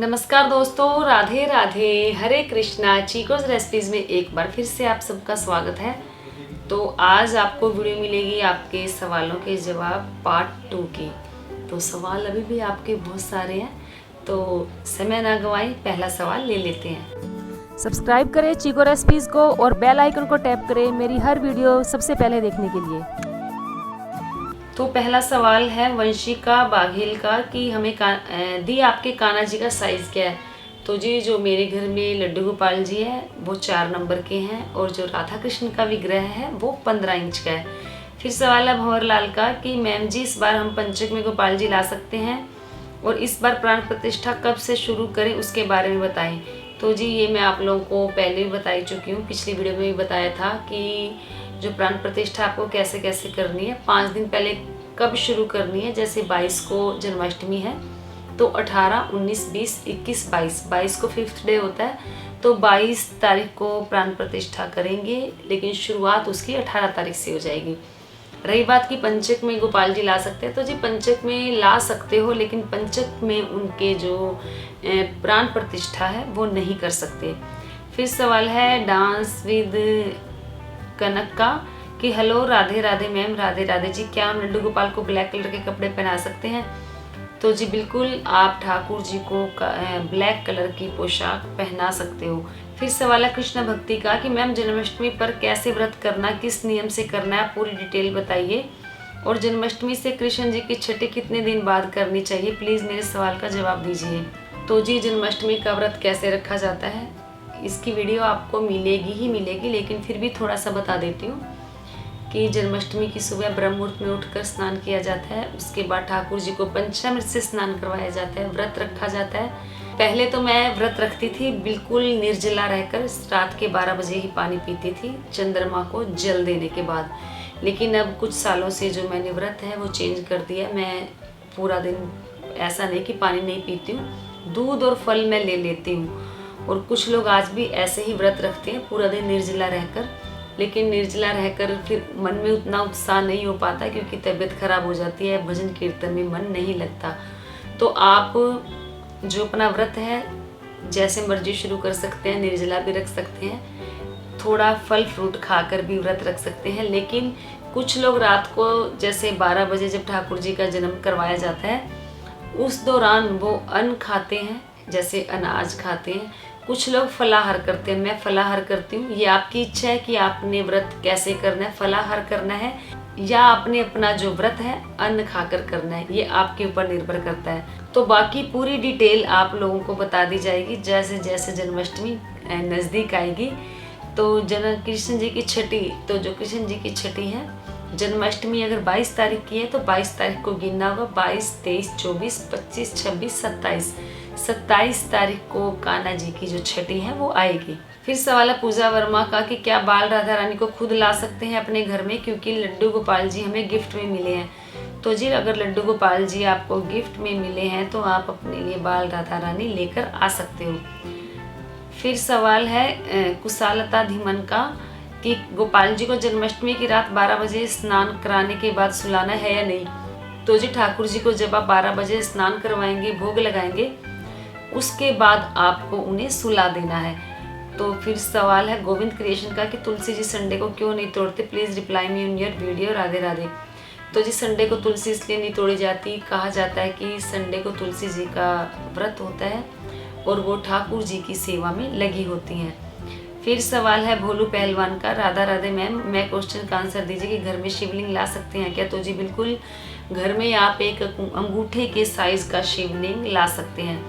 नमस्कार दोस्तों, राधे राधे, हरे कृष्णा। चीकोस रेसिपीज़ में एक बार फिर से आप सबका स्वागत है। तो आज आपको वीडियो मिलेगी आपके सवालों के जवाब पार्ट 2 की। तो सवाल अभी भी आपके बहुत सारे हैं, तो समय ना गवाएं, पहला सवाल ले लेते हैं। सब्सक्राइब करें चीको रेसिपीज़ को और बेल आइकन को टैप करें मेरी हर वीडियो सबसे पहले देखने के लिए। तो पहला सवाल है वंशिका बाघेल का कि हमें दी आपके कान्हा जी का साइज़ क्या है। तो जी जो मेरे घर में लड्डू गोपाल जी है वो 4 नंबर के हैं और जो राधा कृष्ण का विग्रह है वो 15 इंच का है। फिर सवाल है भंवर लाल का कि मैम जी इस बार हम पंचक में गोपाल जी ला सकते हैं और इस बार प्राण प्रतिष्ठा कब से शुरू करें उसके बारे में बताएं। तो जी ये मैं आप लोगों को पहले भी बता चुकी हूँ, पिछली वीडियो में भी बताया था कि जो प्राण प्रतिष्ठा आपको कैसे कैसे करनी है। 5 दिन पहले कब शुरू करनी है, जैसे 22 को जन्माष्टमी है तो 18, 19, 20, 21, 22 को 5th डे होता है, तो 22 तारीख को प्राण प्रतिष्ठा करेंगे, लेकिन शुरुआत उसकी 18 तारीख से हो जाएगी। रही बात कि पंचक में गोपाल जी ला सकते हैं, तो जी पंचक में ला सकते हो, लेकिन पंचक में उनके जो प्राण प्रतिष्ठा है वो नहीं कर सकते। फिर सवाल है डांस विद कनक का कि हेलो राधे राधे मैम, राधे राधे जी, क्या हम लड्डू गोपाल को ब्लैक कलर के कपड़े पहना सकते हैं। तो जी बिल्कुल, आप ठाकुर जी को ब्लैक कलर की पोशाक पहना सकते हो। फिर सवाल है कृष्ण भक्ति का कि मैम जन्माष्टमी पर कैसे व्रत करना, किस नियम से करना है, पूरी डिटेल बताइए। और जन्माष्टमी से कृष्ण जी की छठी कितने दिन बाद करनी चाहिए, प्लीज़ मेरे सवाल का जवाब दीजिए। तो जी जन्माष्टमी का व्रत कैसे रखा जाता है इसकी वीडियो आपको मिलेगी ही मिलेगी, लेकिन फिर भी थोड़ा सा बता देती हूँ कि जन्माष्टमी की सुबह ब्रह्म मुहूर्त में उठकर स्नान किया जाता है। उसके बाद ठाकुर जी को पंचामृत से स्नान करवाया जाता है, व्रत रखा जाता है। पहले तो मैं व्रत रखती थी बिल्कुल निर्जला रहकर, रात के 12 बजे ही पानी पीती थी चंद्रमा को जल देने के बाद। लेकिन अब कुछ सालों से जो मैंने व्रत है वो चेंज कर दिया। मैं पूरा दिन ऐसा नहीं कि पानी नहीं पीती हूँ, दूध और फल मैं ले लेती हूँ। और कुछ लोग आज भी ऐसे ही व्रत रखते हैं पूरा दिन निर्जला रहकर, लेकिन निर्जला रहकर फिर मन में उतना उत्साह नहीं हो पाता क्योंकि तबीयत खराब हो जाती है, भजन कीर्तन में मन नहीं लगता। तो आप जो अपना व्रत है जैसे मर्जी शुरू कर सकते हैं, निर्जला भी रख सकते हैं, थोड़ा फल फ्रूट खाकर भी व्रत रख सकते हैं। लेकिन कुछ लोग रात को जैसे 12 बजे जब ठाकुर जी का जन्म करवाया जाता है उस दौरान वो अन्न खाते हैं, जैसे अनाज खाते हैं। कुछ लोग फलाहार करते हैं, मैं फलाहार करती हूँ। ये आपकी इच्छा है कि आपने व्रत कैसे करना है, फलाहार करना है या आपने अपना जो व्रत है अन्न खाकर करना है, ये आपके ऊपर निर्भर करता है। तो बाकी पूरी डिटेल आप लोगों को बता दी जाएगी जैसे जैसे जन्माष्टमी नज़दीक आएगी। तो कृष्ण जी की छठी, तो जो कृष्ण जी की छठी है, जन्माष्टमी अगर 22 तारीख की है तो 22 तारीख को गिनना होगा। 22, 23, 24, 25, 26, 27 तारीख को कान्हा जी की जो छठी है वो आएगी। फिर सवाल है पूजा वर्मा का कि क्या बाल राधा रानी को खुद ला सकते हैं अपने घर में, क्योंकि लड्डू गोपाल जी हमें गिफ्ट में मिले हैं। तो जी अगर लड्डू गोपाल जी आपको गिफ्ट में मिले हैं तो आप अपने लिए बाल राधा रानी लेकर आ सकते हो। फिर सवाल है कुशालता धीमन का कि गोपाल जी को जन्माष्टमी की रात 12 बजे स्नान कराने के बाद सुलाना है या नहीं। तो जी ठाकुर जी को जब आप 12 बजे स्नान करवाएंगे, भोग लगाएंगे, उसके बाद आपको उन्हें सुला देना है। तो फिर सवाल है गोविंद क्रिएशन का कि तुलसी जी संडे को क्यों नहीं तोड़ते, please reply me in your video, Radhe Radhe. तो जी संडे को तुलसी इसलिए नहीं तोड़ी जाती, कहा जाता है कि संडे को तुलसी जी का व्रत होता है और वो ठाकुर जी की सेवा में लगी होती हैं। फिर सवाल है भोलू पहलवान का, राधा राधे मैम, मैं क्वेश्चन का आंसर दीजिए कि घर में शिवलिंग ला सकते हैं क्या। तो जी बिल्कुल, घर में आप एक अंगूठे के साइज का शिवलिंग ला सकते हैं।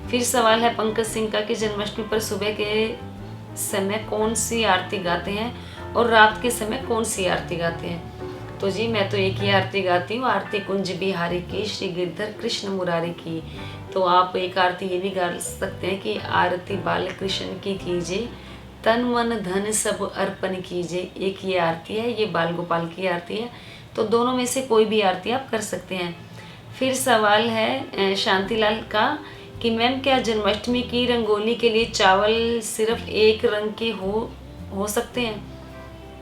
फिर सवाल है पंकज सिंह का कि जन्माष्टमी पर सुबह के समय कौन सी आरती गाते हैं और रात के समय कौन सी आरती गाते हैं। तो जी मैं तो एक ही आरती गाती हूँ, आरती कुंज बिहारी की, श्री गिरधर कृष्ण मुरारी की। तो आप एक आरती ये भी गा सकते हैं कि आरती बाल कृष्ण की कीजिए, तन मन धन सब अर्पण कीजिए। एक ये आरती है, ये बाल गोपाल की आरती है। तो दोनों में से कोई भी आरती आप कर सकते हैं। फिर सवाल है शांतिलाल का कि मैम क्या जन्माष्टमी की रंगोली के लिए चावल सिर्फ एक रंग के हो सकते हैं।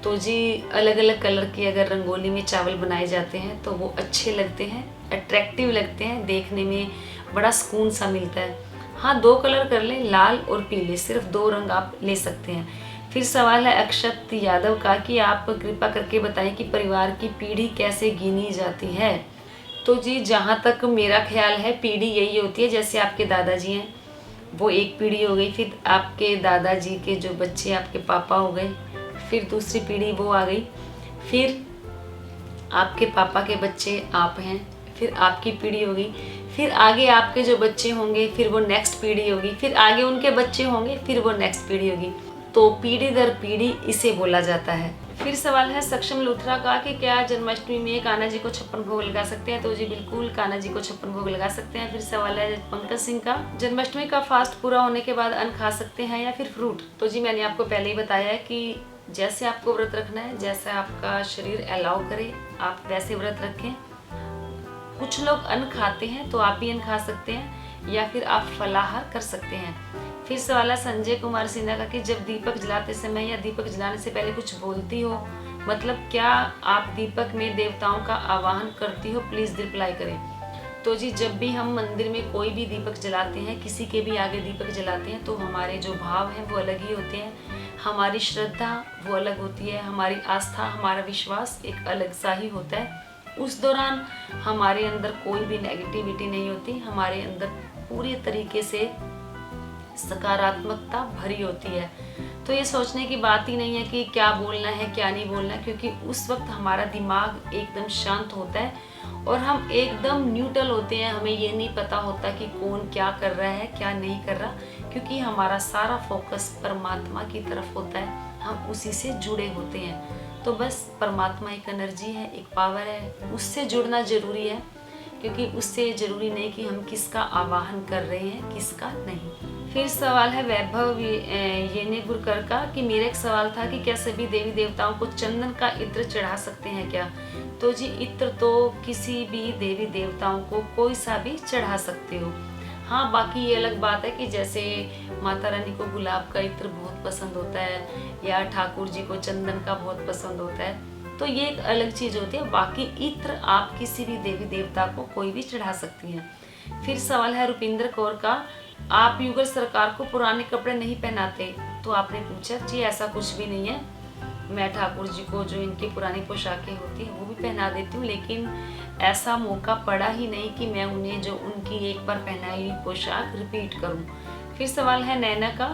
तो जी अलग अलग कलर की अगर रंगोली में चावल बनाए जाते हैं तो वो अच्छे लगते हैं, अट्रैक्टिव लगते हैं, देखने में बड़ा सुकून सा मिलता है। हाँ, 2 कलर कर लें, लाल और पीले, सिर्फ 2 रंग आप ले सकते हैं। फिर सवाल है अक्षत यादव का कि आप कृपा करके बताएं कि परिवार की पीढ़ी कैसे गिनी जाती है। तो जी जहाँ तक मेरा ख्याल है पीढ़ी यही होती है, जैसे आपके दादाजी हैं वो एक पीढ़ी हो गई, फिर आपके दादाजी के जो बच्चे आपके पापा हो गए, फिर दूसरी पीढ़ी वो आ गई, फिर आपके पापा के बच्चे आप हैं, फिर आपकी पीढ़ी होगी, फिर आगे आपके जो बच्चे होंगे फिर वो नेक्स्ट पीढ़ी होगी, फिर आगे उनके बच्चे होंगे फिर वो नेक्स्ट पीढ़ी होगी। तो पीढ़ी दर पीढ़ी इसे बोला जाता है। फिर सवाल है सक्षम लूथरा का कि क्या जन्माष्टमी में कान्हा जी को 56 भोग लगा सकते हैं। तो जी बिल्कुल कान्हा जी को 56 भोग लगा सकते हैं। फिर सवाल है पंकज सिंह का, जन्माष्टमी का फास्ट पूरा होने के बाद अन्न खा सकते हैं या फिर फ्रूट। तो जी मैंने आपको पहले ही बताया है कि जैसे आपको व्रत रखना है, जैसा आपका शरीर अलाउ करे आप वैसे व्रत रखें। कुछ लोग अन्न खाते हैं तो आप भी अन्न खा सकते हैं या फिर आप फलाहार कर सकते हैं। फिर सवाल है संजय कुमार सिन्हा का कि जब दीपक जलाते समय या दीपक जलाने से पहले कुछ बोलती हो, मतलब क्या आप दीपक में देवताओं का आवाहन करती हो, प्लीज रिप्लाई करें। तो जी जब भी हम मंदिर में कोई भी दीपक जलाते हैं, किसी के भी आगे दीपक जलाते हैं, तो हमारे जो भाव हैं वो अलग ही होते हैं, हमारी श्रद्धा वो अलग होती है, हमारी आस्था हमारा विश्वास एक अलग सा ही होता है। उस दौरान हमारे अंदर कोई भी नेगेटिविटी नहीं होती, हमारे अंदर पूरी तरीके से सकारात्मकता भरी होती है। तो ये सोचने की बात ही नहीं है कि क्या बोलना है क्या नहीं बोलना है, क्योंकि उस वक्त हमारा दिमाग एकदम शांत होता है और हम एकदम न्यूट्रल होते हैं। हमें ये नहीं पता होता कि कौन क्या कर रहा है क्या नहीं कर रहा, क्योंकि हमारा सारा फोकस परमात्मा की तरफ होता है, हम उसी से जुड़े होते हैं। तो बस परमात्मा एक एनर्जी है, एक पावर है, उससे जुड़ना जरूरी है, क्योंकि उससे जरूरी नहीं कि हम किसका आवाहन कर रहे हैं किसका नहीं। फिर सवाल है वैभव येने गुरकर का कि मेरा एक सवाल था कि क्या सभी देवी देवताओं को चंदन का इत्र चढ़ा सकते हैं क्या। तो जी इत्र तो किसी भी देवी देवताओं को कोई सा भी चढ़ा सकते हो। हाँ, बाकी ये अलग बात है कि जैसे माता रानी को गुलाब का इत्र बहुत पसंद होता है या ठाकुर जी को चंदन का बहुत पसंद होता है, तो ये एक अलग चीज होती है। बाकी इत्र आप किसी भी देवी देवता को कोई भी चढ़ा सकती हैं। फिर सवाल है रुपिंदर कौर का, आप युगल सरकार को पुराने कपड़े नहीं पहनाते। तो आपने पूछा जी ऐसा कुछ भी नहीं है, मैं ठाकुर जी को जो इनकी पुरानी पोशाकें होती हैं वो भी पहना देती हूँ, लेकिन ऐसा मौका पड़ा ही नहीं कि मैं उन्हें जो उनकी एक बार पहनाई हुई पोशाक रिपीट करूँ। फिर सवाल है नैना का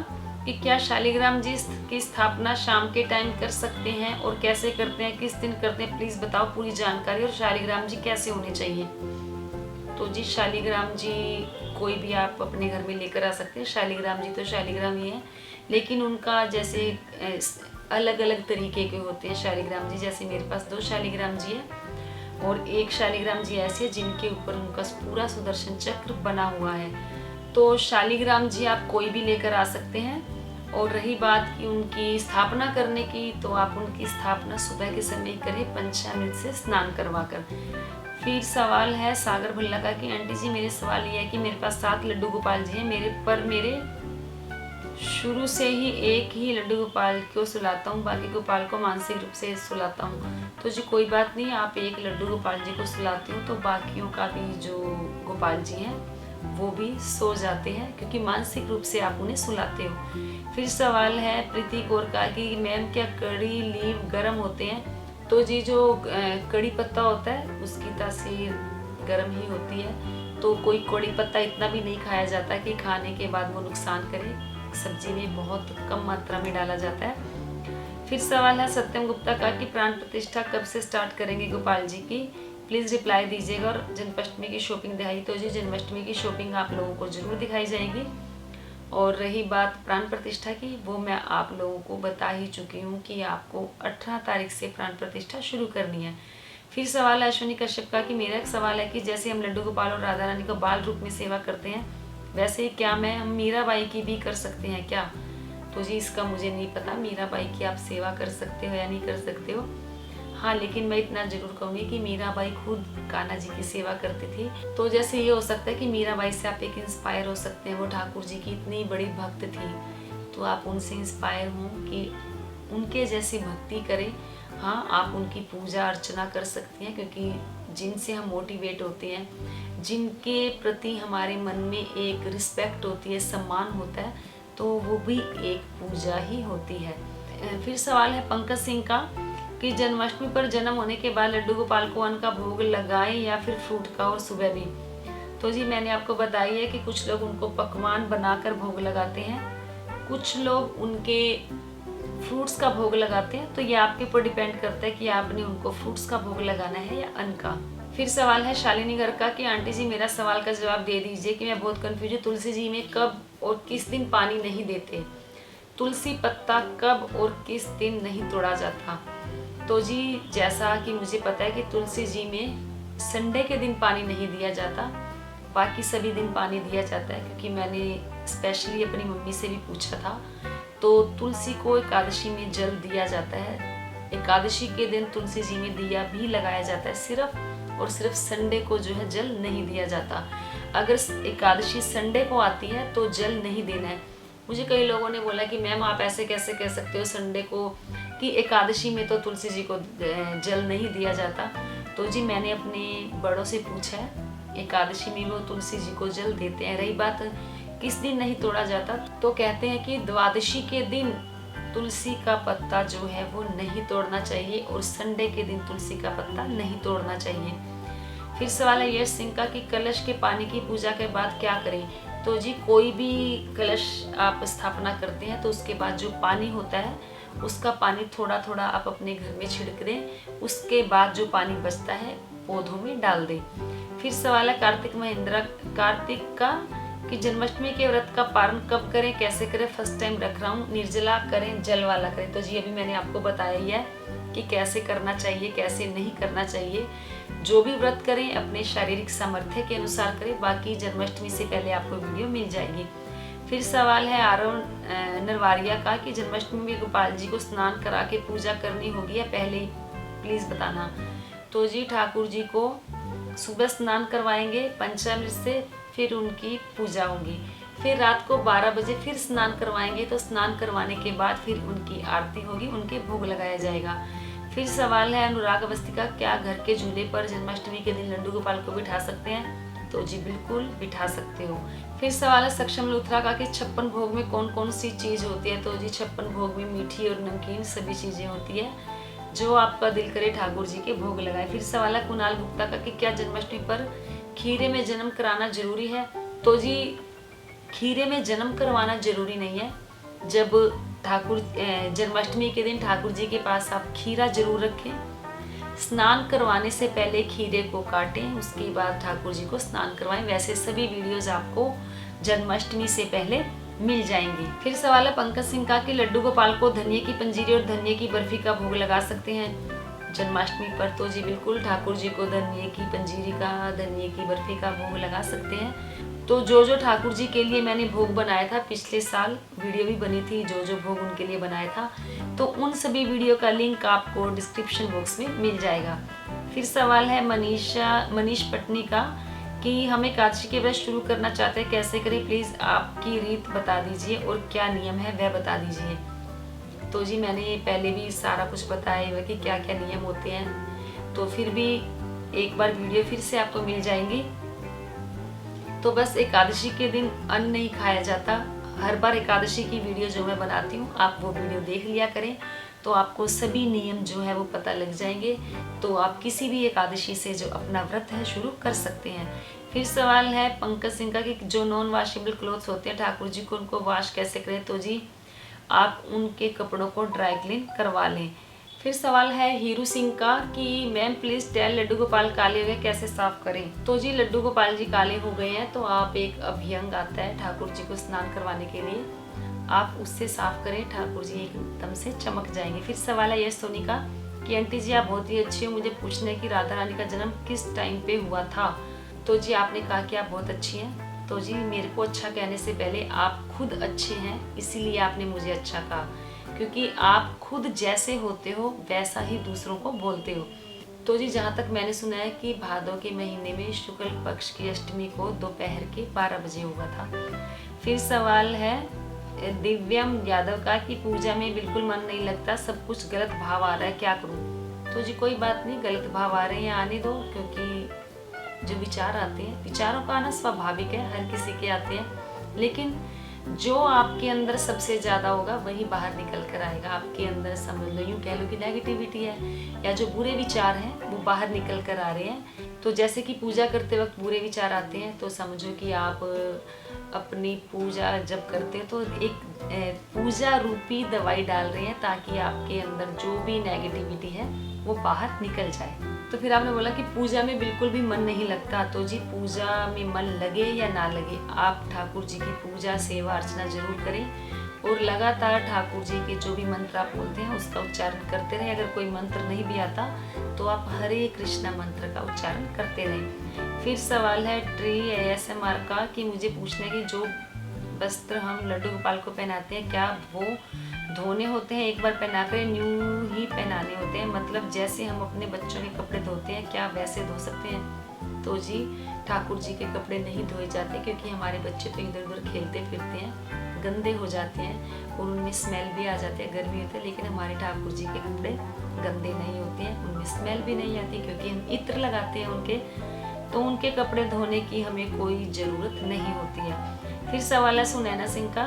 कि क्या शालिग्राम जी की स्थापना शाम के टाइम कर सकते हैं और कैसे करते हैं, किस दिन करते हैं, प्लीज बताओ पूरी जानकारी, और शालिग्राम जी कैसे होने चाहिए। तो जी शालिग्राम जी कोई भी आप अपने घर में लेकर आ सकते हैं। शालिग्राम जी तो शालिग्राम ही है, लेकिन उनका जैसे अलग अलग तरीके के होते हैं शालिग्राम जी। जैसे मेरे पास 2 शालिग्राम जी है और एक शालिग्राम जी ऐसे है जिनके ऊपर उनका पूरा सुदर्शन चक्र बना हुआ है। तो शालिग्राम जी आप कोई भी लेकर आ सकते हैं। और रही बात की उनकी स्थापना करने की, तो आप उनकी स्थापना सुबह के समय करें पंचामृत से स्नान करवाकर। फिर सवाल है सागर भल्ला का कि आंटी जी मेरे सवाल ये है कि मेरे पास 7 लड्डू गोपाल जी हैं, मेरे शुरू से ही एक ही लड्डू गोपाल को सुलाता हूँ, बाकी गोपाल को मानसिक रूप से सुलाता हूँ। तो जी कोई बात नहीं, आप एक लड्डू गोपाल जी को सुलाते हो तो बाकियों का भी जो गोपाल जी हैं वो भी सो जाते हैं, क्योंकि मानसिक रूप से आप उन्हें सुलाते हो। फिर सवाल है प्रीति कौर का कि मैम क्या कड़ी लीव गर्म होते हैं। तो जी जो कड़ी पत्ता होता है उसकी तासीर गर्म ही होती है, तो कोई कड़ी पत्ता इतना भी नहीं खाया जाता कि खाने के बाद वो नुकसान करे, सब्जी में बहुत कम मात्रा में डाला जाता है। फिर सवाल है सत्यम गुप्ता का कि प्राण प्रतिष्ठा कब से स्टार्ट करेंगे गोपाल जी की, प्लीज़ रिप्लाई दीजिएगा। और जन्माष्टमी की शॉपिंग दिखाई, तो जी जन्माष्टमी की शॉपिंग आप लोगों को जरूर दिखाई जाएगी। और रही बात प्राण प्रतिष्ठा की, वो मैं आप लोगों को बता ही चुकी हूँ कि आपको 18 तारीख से प्राण प्रतिष्ठा शुरू करनी है। फिर सवाल है अश्विनी कश्यप का कि मेरा एक सवाल है कि जैसे हम लड्डू गोपाल और राधा रानी को बाल रूप में सेवा करते हैं, वैसे क्या हम मीराबाई की भी कर सकते हैं क्या। तो जी इसका मुझे नहीं पता मीराबाई की आप सेवा कर सकते हो या नहीं कर सकते हो। हाँ, लेकिन मैं इतना जरूर कहूँगी कि मीराबाई खुद कान्हा जी की सेवा करती थी। तो जैसे ये हो सकता है कि मीराबाई से आप एक इंस्पायर हो सकते हैं, वो ठाकुर जी की इतनी बड़ी भक्त थी, तो आप उनसे इंस्पायर हों कि उनके जैसी भक्ति करें। हाँ, आप उनकी पूजा अर्चना कर सकती हैं, क्योंकि जिनसे हम मोटिवेट होते हैं, जिनके प्रति हमारे मन में एक रिस्पेक्ट होती है, सम्मान होता है, तो वो भी एक पूजा ही होती है। फिर सवाल है पंकज सिंह का कि जन्माष्टमी पर जन्म होने के बाद लड्डू गोपाल को अन्न का भोग लगाएं या फिर फ्रूट का और सुबह भी। तो जी मैंने आपको बताई है कि कुछ लोग उनको पकवान बनाकर भोग लगाते हैं, कुछ लोग उनके फ्रूट्स का भोग लगाते हैं। तो ये आपके ऊपर डिपेंड करता है कि आपने उनको फ्रूट्स का भोग लगाना है या अन्न का। फिर सवाल है शालिनी घर का कि आंटी जी मेरा सवाल का जवाब दे दीजिए कि मैं बहुत कंफ्यूज हूँ, तुलसी जी में कब और किस दिन पानी नहीं देते, तुलसी पत्ता कब और किस दिन नहीं तोड़ा जाता। तो जी जैसा कि मुझे पता है कि तुलसी जी में संडे के दिन पानी नहीं दिया जाता, बाकी सभी दिन पानी दिया जाता है, क्योंकि मैंने स्पेशली अपनी मम्मी से भी पूछा था। तो तुलसी को एकादशी में जल दिया जाता है, एकादशी के दिन तुलसी जी में दिया भी लगाया जाता है, सिर्फ और सिर्फ संडे को जो है जल नहीं दिया जाता। अगर एकादशी संडे को आती है तो जल नहीं देना है। मुझे कई लोगों ने बोला कि मैम आप ऐसे कैसे कह सकते हो संडे को कि एकादशी में तो तुलसी जी को जल नहीं दिया जाता। तो जी मैंने अपने बड़ों से पूछा है, एकादशी में वो तुलसी जी को जल देते हैं। रही बात किस दिन नहीं तोड़ा जाता, तो कहते हैं कि द्वादशी के दिन तुलसी का पत्ता जो है वो नहीं तोड़ना चाहिए और संडे के दिन तुलसी का पत्ता नहीं तोड़ना चाहिए। फिर सवाल है यश सिंह का कि कलश के पानी की पूजा के बाद क्या करें। तो जी कोई भी कलश आप स्थापना करते हैं तो उसके बाद जो पानी होता है उसका पानी थोड़ा थोड़ा आप अपने घर में छिड़क दें, उसके बाद जो पानी बचता है पौधों में डाल दें। फिर सवाल है कार्तिक का कि जन्माष्टमी के व्रत का पारण कब करें, कैसे करें, फर्स्ट टाइम रख रहा हूँ, निर्जला करें जल वाला करें। तो जी अभी मैंने आपको बताया ही है कि कैसे करना चाहिए कैसे नहीं करना चाहिए। जो भी व्रत करें अपने शारीरिक सामर्थ्य के अनुसार करें, बाकी जन्माष्टमी से पहले आपको वीडियो मिल जाएगी। फिर सवाल है आरोन नरवारिया का कि जन्माष्टमी में गोपाल जी को स्नान करा के पूजा करनी होगी या पहले ही, प्लीज बताना। तो जी ठाकुर जी को सुबह स्नान करवाएंगे पंचामृत से, फिर उनकी पूजा होगी, फिर रात को 12 बजे फिर स्नान करवाएंगे। तो स्नान करवाने के बाद फिर उनकी आरती होगी, उनके भोग लगाया जाएगा। फिर सवाल है अनुराग अवस्थी का, क्या घर के झूले पर जन्माष्टमी के दिन लड्डू गोपाल को बिठा सकते हैं। तो जी बिल्कुल बिठा सकते हो। फिर सवाल है सक्षम लूथरा का कि 56 भोग में कौन कौन सी चीज होती है। तो जी 56 भोग में मीठी और नमकीन सभी चीजें होती है, जो आपका दिल करे ठाकुर जी के भोग लगाए। फिर सवाल है कुणाल गुप्ता का कि क्या जन्माष्टमी पर खीरे में जन्म कराना जरूरी है। तो जी खीरे में जन्म करवाना जरूरी नहीं है। जब जन्माष्टमी के दिन ठाकुर जी के पास आप खीरा जरूर रखें, स्नान करवाने से पहले खीरे को काटें, उसके बाद ठाकुर जी को स्नान करवाएं। वैसे सभी वीडियोस आपको जन्माष्टमी से पहले मिल जाएंगी। फिर सवाल है पंकज सिंह का कि लड्डू गोपाल को धनिये की पंजीरी और धनिये की बर्फी का भोग लगा सकते हैं जन्माष्टमी पर। तो जी बिल्कुल ठाकुर जी को धनिये की पंजीरी का धनिये की बर्फी का भोग लगा सकते हैं। तो जो ठाकुर जी के लिए मैंने भोग बनाया था, पिछले साल वीडियो भी बनी थी जो भोग उनके लिए बनाया था, तो उन सभी वीडियो का लिंक आपको डिस्क्रिप्शन बॉक्स में मिल जाएगा। फिर सवाल है मनीष पटनी का कि हम एकादशी के व्रत शुरू करना चाहते हैं, कैसे करें, प्लीज आपकी रीत बता दीजिए और क्या नियम है वह बता दीजिए। तो जी मैंने पहले भी सारा कुछ बताया हुआ कि क्या क्या नियम होते हैं, तो फिर भी एक बार वीडियो फिर से आपको मिल जाएंगी। तो बस एकादशी के दिन अन्न नहीं खाया जाता। हर बार एकादशी की वीडियो जो मैं बनाती हूँ आप वो वीडियो देख लिया करें, तो आपको सभी नियम जो है वो पता लग जाएंगे। तो आप किसी भी एकादशी से जो अपना व्रत है शुरू कर सकते हैं। फिर सवाल है पंकज सिंह का कि जो नॉन वॉशेबल क्लोथ्स होते हैं ठाकुर जी को, उनको वॉश कैसे करें। तो जी आप उनके कपड़ों को ड्राई क्लीन करवा लें। फिर सवाल है हीरू सिंह का कि ma'am please tell Laddu Gopal काले हो गए कैसे साफ करें। तो जी लड्डू गोपाल जी काले हो गए हैं तो आप एक अभ्यंग आता है ठाकुर जी को स्नान करवाने के लिए, आप उससे साफ करें, ठाकुर जी एकदम से चमक जाएंगे। फिर सवाल है यश सोनी का कि आंटी जी आप बहुत ही अच्छी हो, मुझे पूछना है कि राधा रानी का जन्म किस टाइम पे हुआ था। तो जी आपने कहा कि आप बहुत अच्छी हैं, तो जी मेरे को अच्छा कहने से पहले आप खुद अच्छे हैं, इसीलिए आपने मुझे अच्छा कहा, क्योंकि आप खुद जैसे होते हो वैसा ही दूसरों को बोलते हो। तो जी जहाँ तक मैंने सुना है कि भादों के महीने में शुक्ल पक्ष की अष्टमी को दोपहर के 12 बजे हुआ था। फिर सवाल है दिव्यम यादव का कि पूजा में बिल्कुल मन नहीं लगता, सब कुछ गलत भाव आ रहा है, क्या करूँ। तो जी कोई बात नहीं, गलत भाव आ रहे हैं आने दो, क्योंकि जो विचार आते हैं, विचारों का आना स्वाभाविक है, हर किसी के आते हैं, लेकिन जो आपके अंदर सबसे ज़्यादा होगा वही बाहर निकल कर आएगा। आपके अंदर समझ लो, यूँ कह लो कि नेगेटिविटी है या जो बुरे विचार हैं वो बाहर निकल कर आ रहे हैं। तो जैसे कि पूजा करते वक्त बुरे विचार आते हैं, तो समझो कि आप अपनी पूजा जब करते हो तो एक पूजा रूपी दवाई डाल रहे हैं ताकि आपके अंदर जो भी नेगेटिविटी है वो बाहर निकल जाए। तो फिर आपने बोला कि पूजा में बिल्कुल भी मन नहीं लगता, तो जी पूजा में मन लगे या ना लगे, आप ठाकुर जी की पूजा सेवा अर्चना जरूर करें और लगातार ठाकुर जी के जो भी मंत्र आप बोलते हैं उसका उच्चारण करते रहें। अगर कोई मंत्र नहीं भी आता तो आप हरे कृष्णा मंत्र का उच्चारण करते रहें। फिर सवाल है ट्री ASMR का कि मुझे पूछना है कि जो वस्त्र हम लड्डू गोपाल को पहनाते हैं क्या वो धोने होते हैं, एक बार पहना कर न्यू ही पहनाने होते हैं, मतलब जैसे हम अपने बच्चों के कपड़े धोते हैं क्या वैसे धो सकते हैं? तो जी ठाकुर जी के कपड़े नहीं धोए जाते, क्योंकि हमारे बच्चे तो इधर उधर खेलते फिरते हैं, गंदे हो जाते हैं और उनमें स्मेल भी आ जाती है, गर्मी होती है। लेकिन हमारे ठाकुर जी के कपड़े गंदे नहीं होते हैं, उनमें स्मेल भी नहीं आती, क्योंकि हम इत्र लगाते हैं उनके, तो उनके कपड़े धोने की हमें कोई ज़रूरत नहीं होती है। फिर सवाल है सुनैना सिंह का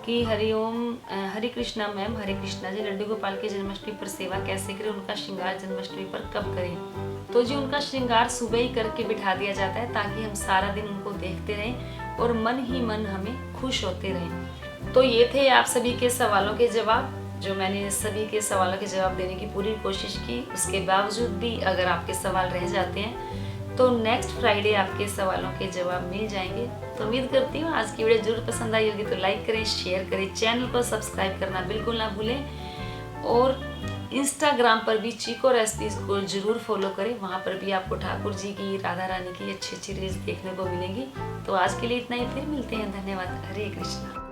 कि हरिओम हरे कृष्णा मैम, हरे कृष्णा जी, लड्डू गोपाल की जन्माष्टमी पर सेवा कैसे करें, उनका श्रृंगार जन्माष्टमी पर कब करें? तो जी उनका श्रृंगार सुबह ही करके बिठा दिया जाता है ताकि हम सारा दिन उनको देखते रहें और मन ही मन हमें खुश होते रहें। तो ये थे आप सभी के सवालों के जवाब, जो मैंने सभी के सवालों के जवाब देने की पूरी कोशिश की। उसके बावजूद भी अगर आपके सवाल रह जाते हैं तो नेक्स्ट फ्राइडे आपके सवालों के जवाब मिल जाएंगे। तो उम्मीद करती हूँ आज की वीडियो जरूर पसंद आई होगी, तो लाइक करें, शेयर करें, चैनल को सब्सक्राइब करना बिल्कुल ना भूलें और इंस्टाग्राम पर भी चीको रेसिपीज को जरूर फॉलो करें, वहाँ पर भी आपको ठाकुर जी की, राधा रानी की अच्छी अच्छी रील्स देखने को मिलेंगी। तो आज के लिए इतना ही, फिर मिलते हैं, धन्यवाद, हरे कृष्णा।